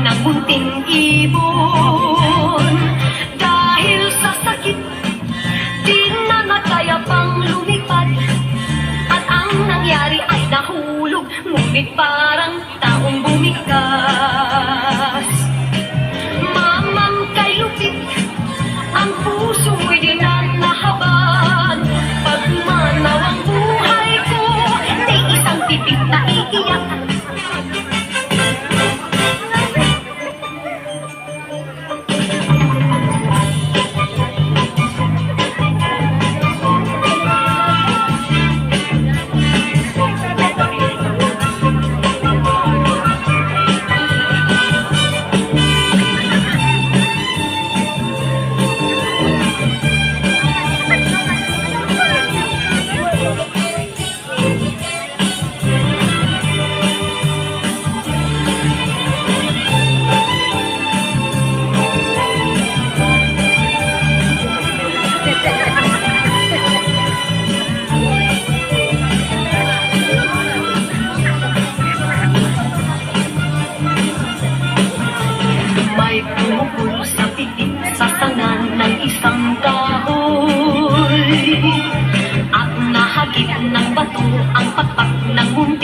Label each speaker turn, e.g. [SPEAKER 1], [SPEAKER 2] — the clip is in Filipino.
[SPEAKER 1] ng munting ibon. Dahil sa sakit, di na nakaya pang lumipad. At ang nangyari ay nahulog, ngunit parang taong bumikas. Mamang kay lupit, ang puso'y di na nahaban. Pagmanaw ang buhay ko, may isang titik na iiyak. May pumupul sa pitik sa sanga ng isang kahoy. At nahagip ng bato ang pakpak ng mundo.